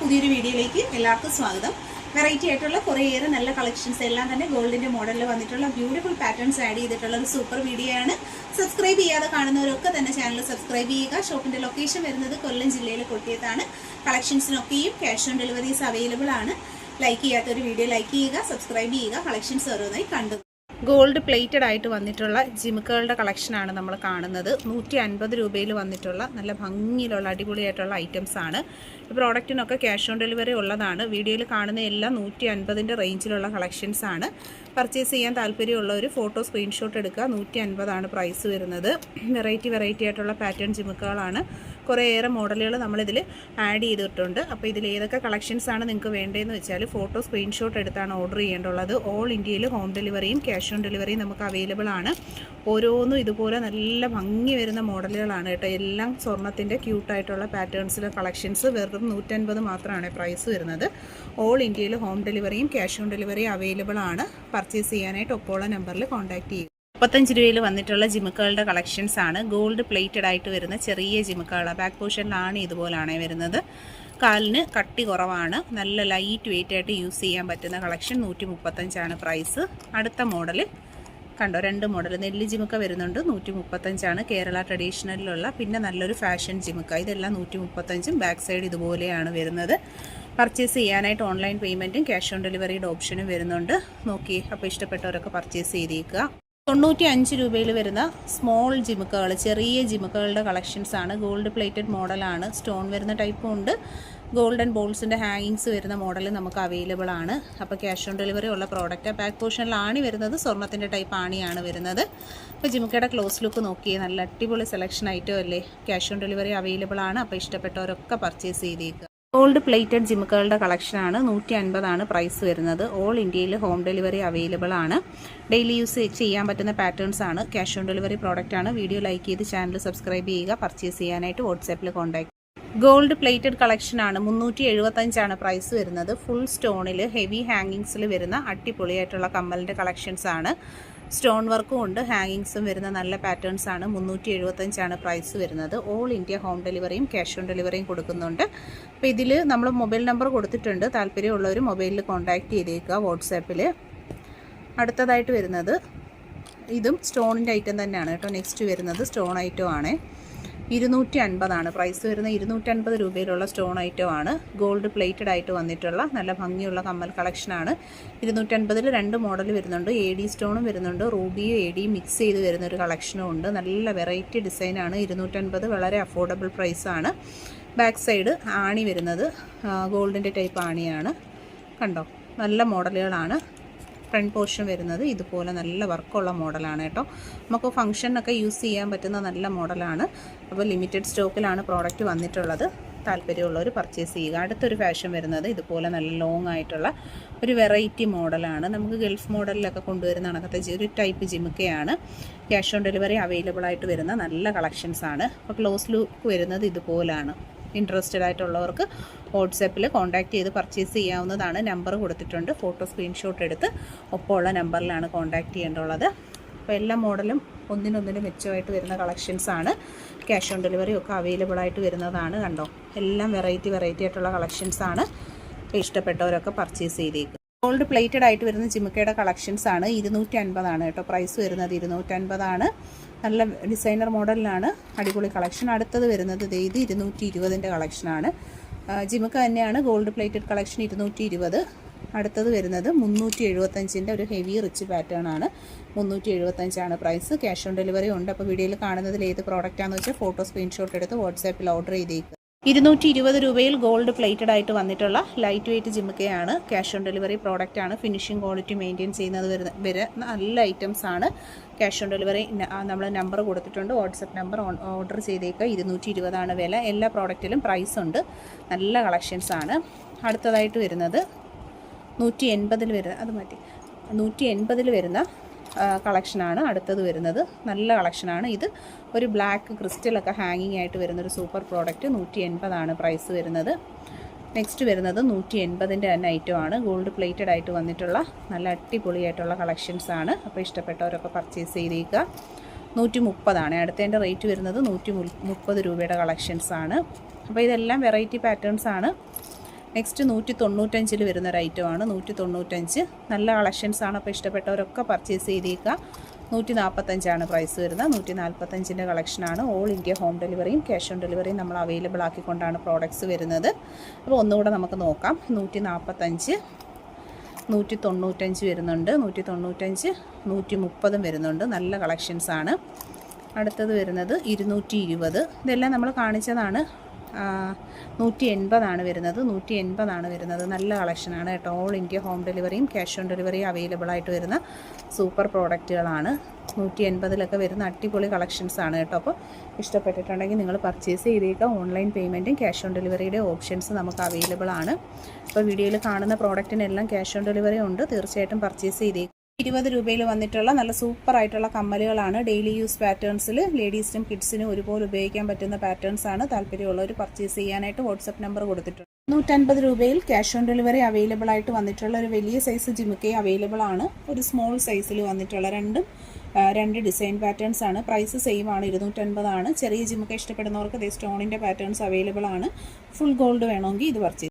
പുതിയൊരു വീഡിയോയിലേക്ക് എല്ലാവർക്കും സ്വാഗതം. വെറൈറ്റി ആയിട്ടുള്ള കുറേയേറെ നല്ല കളക്ഷൻസ് എല്ലാം തന്നെ ഗോൾഡിന്റെ മോഡലിൽ വന്നിട്ടുള്ള ബ്യൂട്ടിഫുൾ പാറ്റേൺസ് ആഡ് ചെയ്തിട്ടുള്ള ഒരു സൂപ്പർ വീഡിയോ ആണ്. സബ്സ്ക്രൈബ് ചെയ്യാതെ കാണുന്നവരൊക്കെ തന്നെ ചാനൽ സബ്സ്ക്രൈബ് ചെയ്യുക. ഷോപ്പിന്റെ ലൊക്കേഷൻ വരുന്നത് കൊല്ലം ജില്ലയിലെ കൊട്ടിയത്താണ്. കളക്ഷൻസിനൊക്കെയും ക്യാഷ് ഓൺ ഡെലിവറീസ് അവൈലബിൾ ആണ്. ലൈക്ക് ചെയ്യാത്തൊരു വീഡിയോ ലൈക്ക് ചെയ്യുക, സബ്സ്ക്രൈബ് ചെയ്യുക. കളക്ഷൻസ് ഓരോന്നായി കണ്ടു. ഗോൾഡ് പ്ലേറ്റഡ് ആയിട്ട് വന്നിട്ടുള്ള ജിമുക്കുകളുടെ കളക്ഷനാണ് നമ്മൾ കാണുന്നത്. 150 രൂപയിൽ വന്നിട്ടുള്ള നല്ല ഭംഗിയിലുള്ള അടിപൊളിയായിട്ടുള്ള ഐറ്റംസ് ആണ്. ഈ പ്രോഡക്റ്റിനൊക്കെ ക്യാഷ് ഓൺ ഡെലിവറി ഉള്ളതാണ്. വീഡിയോയിൽ കാണുന്ന എല്ലാം 150ൻ്റെ റേഞ്ചിലുള്ള കളക്ഷൻസ് ആണ്. പർച്ചേസ് ചെയ്യാൻ താല്പര്യമുള്ളവർ ഫോട്ടോ സ്ക്രീൻഷോട്ട് എടുക്കുക. 150 പ്രൈസ് വരുന്നത്. വെറൈറ്റി ആയിട്ടുള്ള പാറ്റേൺ ജിമുക്കുകളാണ്. കുറേയേറെ മോഡലുകൾ നമ്മളിതിൽ ആഡ് ചെയ്തിട്ടുണ്ട്. അപ്പോൾ ഇതിൽ ഏതൊക്കെ കളക്ഷൻസ് ആണ് നിങ്ങൾക്ക് വേണ്ടതെന്ന് വെച്ചാൽ ഫോട്ടോ സ്ക്രീൻഷോട്ട് എടുത്താണ് ഓർഡർ ചെയ്യേണ്ടുള്ളത്. ഓൾ ഇന്ത്യയിൽ ഹോം ഡെലിവറിയും ക്യാഷ് ഓൺ ഡെലിവറിയും നമുക്ക് അവൈലബിൾ ആണ്. ഓരോന്നും ഇതുപോലെ നല്ല ഭംഗി വരുന്ന മോഡലുകളാണ് കേട്ടോ. എല്ലാം സ്വർണ്ണത്തിൻ്റെ ക്യൂട്ടായിട്ടുള്ള പാറ്റേൺസിലെ കളക്ഷൻസ്. വെറും 150 മാത്രമാണ് പ്രൈസ് വരുന്നത്. ഓൾ ഇന്ത്യയിൽ ഹോം ഡെലിവറിയും ക്യാഷ് ഓൺ ഡെലിവറിയും അവൈലബിൾ ആണ്. പർച്ചേസ് ചെയ്യാനായിട്ട് ഒപ്പമുള്ള നമ്പറിൽ കോൺടാക്ട് ചെയ്യും. 35 രൂപയിൽ വന്നിട്ടുള്ള ജിമുക്കുകളുടെ കളക്ഷൻസ് ആണ്. ഗോൾഡ് പ്ലേറ്റഡ് ആയിട്ട് വരുന്ന ചെറിയ ജിമുക്കുകൾ. ബാക്ക് പോർഷനിലാണ് ഇതുപോലാണ് വരുന്നത്. കാലിന് കട്ടി കുറവാണ്. നല്ല ലൈറ്റ് വെയിറ്റ് ആയിട്ട് യൂസ് ചെയ്യാൻ പറ്റുന്ന കളക്ഷൻ. 135 പ്രൈസ്. അടുത്ത മോഡൽ കണ്ടോ, 2 മോഡൽ നെല്ലി ജിമുക്ക വരുന്നുണ്ട്. 135 കേരള ട്രഡീഷണലിലുള്ള. പിന്നെ നല്ലൊരു ഫാഷൻ ജിമുക്ക. ഇതെല്ലാം 135. ബാക്ക് സൈഡ് ഇതുപോലെയാണ് വരുന്നത്. പർച്ചേസ് ചെയ്യാനായിട്ട് ഓൺലൈൻ പേയ്മെൻറ്റും ക്യാഷ് ഓൺ ഡെലിവറിയുടെ ഓപ്ഷനും വരുന്നുണ്ട്. നോക്കി അപ്പോൾ ഇഷ്ടപ്പെട്ടവരൊക്കെ പർച്ചേസ് ചെയ്തേക്കുക. 95 രൂപയിൽ വരുന്ന സ്മോൾ ജിമുക്കുകൾ, ചെറിയ ജിമുക്കുകളുടെ കളക്ഷൻസ് ആണ്. ഗോൾഡ് പ്ലേറ്റഡ് മോഡലാണ്. സ്റ്റോൺ വരുന്ന ടൈപ്പും ഉണ്ട്. ഗോൾഡൻ ബോൾസിൻ്റെ ഹാങ്ങിങ്സ് വരുന്ന മോഡൽ നമുക്ക് അവൈലബിൾ ആണ്. അപ്പോൾ ക്യാഷ് ഓൺ ഡെലിവറി ഉള്ള പ്രോഡക്റ്റ്. ബാക്ക് പോർഷനിൽ ആണി വരുന്നത് സ്വർണ്ണത്തിൻ്റെ ടൈപ്പ് ആണിയാണ് വരുന്നത്. അപ്പോൾ ജിമുക്കയുടെ ക്ലോസ് ലുക്ക് നോക്കിയേ, നല്ല അടിപൊളി സെലക്ഷൻ ഐറ്റം അല്ലേ. ക്യാഷ് ഓൺ ഡെലിവറി അവൈലബിൾ ആണ്. അപ്പോൾ ഇഷ്ടപ്പെട്ടവരൊക്കെ പർച്ചേസ് ചെയ്തേക്കുക. ഗോൾഡ് പ്ലേറ്റഡ് ജിമുക്കുകളുടെ കളക്ഷനാണ്. 150 പ്രൈസ് വരുന്നത്. ഓൾ ഇന്ത്യയിൽ ഹോം ഡെലിവറി അവൈലബിൾ ആണ്. ഡെയിലി യൂസ് ചെയ്യാൻ പറ്റുന്ന പാറ്റേൺസ് ആണ്. ക്യാഷ് ഓൺ ഡെലിവറി പ്രോഡക്റ്റ് ആണ്. വീഡിയോ ലൈക്ക് ചെയ്ത് ചാനൽ സബ്സ്ക്രൈബ് ചെയ്യുക. പർച്ചേസ് ചെയ്യാനായിട്ട് വാട്സാപ്പിൽ കോൺടാക്ട്. ഗോൾഡ് പ്ലേറ്റഡ് കളക്ഷനാണ്. 375 പ്രൈസ് വരുന്നത്. ഫുൾ സ്റ്റോണിൽ ഹെവി ഹാങ്ങിങ്സിൽ വരുന്ന അടിപൊളിയായിട്ടുള്ള കമ്മലിൻ്റെ കളക്ഷൻസ് ആണ്. സ്റ്റോൺ വർക്കും ഉണ്ട്, ഹാങ്ങിങ്സും വരുന്ന നല്ല പാറ്റേൺസ് ആണ്. 375 പ്രൈസ് വരുന്നത്. ഓൾ ഇന്ത്യ ഹോം ഡെലിവറിയും ക്യാഷ് ഓൺ ഡെലിവറിയും കൊടുക്കുന്നുണ്ട്. അപ്പോൾ ഇതിൽ നമ്മൾ മൊബൈൽ നമ്പർ കൊടുത്തിട്ടുണ്ട്. താല്പര്യമുള്ളവർ മൊബൈലിൽ കോൺടാക്റ്റ് ചെയ്തേക്കുക വാട്സാപ്പിൽ. അടുത്തതായിട്ട് വരുന്നത് ഇതും സ്റ്റോണിൻ്റെ ഐറ്റം തന്നെയാണ് കേട്ടോ. നെക്സ്റ്റ് വരുന്നത് സ്റ്റോൺ ഐറ്റം ആണ്. 250 പ്രൈസ് വരുന്നത്. 250 രൂപയിലുള്ള സ്റ്റോൺ ഐറ്റം ആണ്. ഗോൾഡ് പ്ലേറ്റഡ് ആയിട്ട് വന്നിട്ടുള്ള നല്ല ഭംഗിയുള്ള കമ്മൽ കളക്ഷനാണ്. 250 2 മോഡൽ വരുന്നുണ്ട്. AD സ്റ്റോണും വരുന്നുണ്ട്. റൂബിയും AD മിക്സ് ചെയ്ത് വരുന്നൊരു കളക്ഷനും ഉണ്ട്. നല്ല വെറൈറ്റി ഡിസൈനാണ്. 250 വളരെ അഫോർഡബിൾ പ്രൈസാണ്. ബാക്ക് സൈഡ് ആണി വരുന്നത് ഗോൾഡിൻ്റെ ടൈപ്പ് ആണിയാണ്. കണ്ടോ, നല്ല മോഡലുകളാണ്. ഫ്രണ്ട് പോർഷൻ വരുന്നത് ഇതുപോലെ നല്ല വർക്കുള്ള മോഡലാണ് കേട്ടോ. നമുക്ക് ഫംഗ്ഷനൊക്കെ യൂസ് ചെയ്യാൻ പറ്റുന്ന നല്ല മോഡലാണ്. അപ്പോൾ ലിമിറ്റഡ് സ്റ്റോക്കിലാണ് പ്രോഡക്റ്റ് വന്നിട്ടുള്ളത്. താല്പര്യമുള്ളവർ പർച്ചേസ് ചെയ്യുക. അടുത്തൊരു ഫാഷൻ വരുന്നത് ഇതുപോലെ നല്ല ലോങ് ആയിട്ടുള്ള ഒരു വെറൈറ്റി മോഡലാണ്. നമുക്ക് ഗൾഫ് മോഡലിലൊക്കെ കൊണ്ടുവരുന്ന കണക്കത്തെ ഒരു ടൈപ്പ് ജിമുക്കയാണ്. ക്യാഷ് ഓൺ ഡെലിവറി അവൈലബിൾ ആയിട്ട് വരുന്ന നല്ല കളക്ഷൻസ് ആണ്. അപ്പോൾ ക്ലോസ് ലുക്ക് വരുന്നത് ഇതുപോലാണ്. ഇൻട്രസ്റ്റഡ് ആയിട്ടുള്ളവർക്ക് വാട്സാപ്പിൽ കോൺടാക്റ്റ് ചെയ്ത് പർച്ചേസ് ചെയ്യാവുന്നതാണ്. നമ്പർ കൊടുത്തിട്ടുണ്ട്. ഫോട്ടോ സ്ക്രീൻഷോട്ട് എടുത്ത് ഒപ്പമുള്ള നമ്പറിലാണ് കോൺടാക്റ്റ് ചെയ്യേണ്ടുള്ളത്. അപ്പോൾ എല്ലാ മോഡലും ഒന്നിനൊന്നിനും മെച്ചമായിട്ട് വരുന്ന കളക്ഷൻസ് ആണ്. ക്യാഷ് ഓൺ ഡെലിവറി ഒക്കെ അവൈലബിൾ ആയിട്ട് വരുന്നതാണ്. കണ്ടോ, എല്ലാം വെറൈറ്റി ആയിട്ടുള്ള കളക്ഷൻസ് ആണ്. ഇഷ്ടപ്പെട്ടവരൊക്കെ പർച്ചേസ് ചെയ്തേക്കും. ഗോൾഡ് പ്ലേറ്റഡ് ആയിട്ട് വരുന്ന ജിമുക്കയുടെ കളക്ഷൻസ് ആണ്. 250 കേട്ടോ പ്രൈസ് വരുന്നത്. 250 നല്ല ഡിസൈനർ മോഡലിലാണ്. അടിപൊളി കളക്ഷൻ. അടുത്തത് വരുന്നത് ഇത് 220 കളക്ഷനാണ്. ജിമുക്ക തന്നെയാണ്. Gold plated collection 220. അടുത്തത് വരുന്നത് 375 ഒരു ഹെവി റിച്ച് പാറ്റേൺ ആണ്. 375 പ്രൈസ്. ക്യാഷ് ഓൺ ഡെലിവറി ഉണ്ട്. അപ്പോൾ വീഡിയോയിൽ കാണുന്നതിൽ ഏത് പ്രോഡക്റ്റാണെന്ന് വെച്ചാൽ ഫോട്ടോ സ്ക്രീൻഷോട്ട് എടുത്ത് വാട്സാപ്പിൽ ഓർഡർ ചെയ്തേക്കുക. 220 രൂപയിൽ ഗോൾഡ് പ്ലേറ്റഡ് ആയിട്ട് വന്നിട്ടുള്ള ലൈറ്റ് വെയിറ്റ് ജിമുക്കയാണ്. ക്യാഷ് ഓൺ ഡെലിവറി പ്രോഡക്റ്റ് ആണ്. ഫിനിഷിംഗ് ക്വാളിറ്റി മെയിൻറ്റെയിൻ ചെയ്യുന്നത് വരെ നല്ല ഐറ്റംസ് ആണ്. ക്യാഷ് ഓൺ ഡെലിവറി നമ്മൾ നമ്പർ കൊടുത്തിട്ടുണ്ട്. വാട്സപ്പ് നമ്പർ ഓർഡർ ചെയ്തേക്കുക. 220 വില. എല്ലാ പ്രോഡക്റ്റിലും പ്രൈസ് ഉണ്ട്. നല്ല കളക്ഷൻസ് ആണ്. അടുത്തതായിട്ട് വരുന്നത് 180 വരുന്ന 180 വരുന്ന കളക്ഷനാണ്. അടുത്തത് വരുന്നത് നല്ല കളക്ഷനാണ്. ഇത് ഒരു ബ്ലാക്ക് ക്രിസ്റ്റലൊക്കെ ഹാങ്ങിങ് ആയിട്ട് വരുന്നൊരു സൂപ്പർ പ്രോഡക്റ്റ്. 180 പ്രൈസ് വരുന്നത്. നെക്സ്റ്റ് വരുന്നത് 180 തന്നെ ഐറ്റമാണ്. ഗോൾഡ് പ്ലേറ്റഡ് ആയിട്ട് വന്നിട്ടുള്ള നല്ല അടിപൊളിയായിട്ടുള്ള കളക്ഷൻസ് ആണ്. അപ്പോൾ ഇഷ്ടപ്പെട്ടവരൊക്കെ പർച്ചേസ് ചെയ്തേക്കുക. 130 അടുത്തതിൻ്റെ റേറ്റ് വരുന്നത്. 130 രൂപയുടെ കളക്ഷൻസ് ആണ്. അപ്പോൾ ഇതെല്ലാം വെറൈറ്റി പാറ്റേൺസ് ആണ്. നെക്സ്റ്റ് 195 വരുന്ന ഒരു ഐറ്റമാണ്. 195 നല്ല കളക്ഷൻസാണ്. അപ്പോൾ ഇഷ്ടപ്പെട്ടവരൊക്കെ പർച്ചേസ് ചെയ്തേക്കുക. 145 പ്രൈസ് വരുന്നത്. 145 കളക്ഷനാണ്. ഓൾ ഇന്ത്യ ഹോം ഡെലിവറിയും ക്യാഷ് ഓൺ ഡെലിവറിയും നമ്മൾ അവൈലബിൾ ആക്കിക്കൊണ്ടാണ് പ്രോഡക്റ്റ്സ് വരുന്നത്. അപ്പോൾ ഒന്നുകൂടെ നമുക്ക് നോക്കാം. 145, 195 വരുന്നുണ്ട്. 195, 130 വരുന്നുണ്ട്. നല്ല കളക്ഷൻസാണ്. അടുത്തത് വരുന്നത് 220. ഇതെല്ലാം നമ്മൾ കാണിച്ചതാണ്. 180 വരുന്നത്. 180 വരുന്നത്. നല്ല കളക്ഷനാണ് കേട്ടോ. ഓൾ ഇന്ത്യ ഹോം ഡെലിവറിയും ക്യാഷ് ഓൺ ഡെലിവറിയും അവൈലബിൾ ആയിട്ട് വരുന്ന സൂപ്പർ പ്രോഡക്റ്റുകളാണ്. 180 വരുന്ന അടിപൊളി കളക്ഷൻസാണ് കേട്ടോ. അപ്പോൾ ഇഷ്ടപ്പെട്ടിട്ടുണ്ടെങ്കിൽ നിങ്ങൾ പർച്ചേസ് ചെയ്തേക്കാം. ഓൺലൈൻ പേയ്മെൻറ്റും ക്യാഷ് ഓൺ ഡെലിവറിയുടെ ഓപ്ഷൻസ് നമുക്ക് അവൈലബിൾ ആണ്. അപ്പോൾ വീഡിയോയിൽ കാണുന്ന പ്രോഡക്റ്റിനെല്ലാം ക്യാഷ് ഓൺ ഡെലിവറി ഉണ്ട്. തീർച്ചയായിട്ടും പർച്ചേസ് ചെയ്തേക്കാം. 20 രൂപയിൽ വന്നിട്ടുള്ള നല്ല സൂപ്പർ ആയിട്ടുള്ള കമ്മലുകളാണ്. ഡെയിലി യൂസ് പാറ്റേൺസിൽ ലേഡീസിനും കിഡ്സിനും ഒരുപോലെ ഉപയോഗിക്കാൻ പറ്റുന്ന പാറ്റേൺസ് ആണ്. താല്പര്യമുള്ളവർ പർച്ചേസ് ചെയ്യാനായിട്ട് വാട്സപ്പ് നമ്പർ കൊടുത്തിട്ടുണ്ട്. 150 രൂപയിൽ ക്യാഷ് ഓൺ ഡെലിവറി അവൈലബിൾ ആയിട്ട് വന്നിട്ടുള്ള ഒരു വലിയ സൈസ് ജിമുക്കെ അവൈലബിൾ ആണ്. ഒരു സ്മോൾ സൈസിൽ വന്നിട്ടുള്ള രണ്ട് ഡിസൈൻ പാറ്റേൺസ് ആണ്. പ്രൈസ് സെയിം ആണ്. 250 ആണ്. ചെറിയ ജിമുക്കെ ഇഷ്ടപ്പെടുന്നവർക്ക് സ്റ്റോണിൻ്റെ പാറ്റേൺസ് അവൈലബിൾ ആണ്. ഫുൾ ഗോൾഡ് വേണമെങ്കിൽ ഇത് പർച്ചേസ്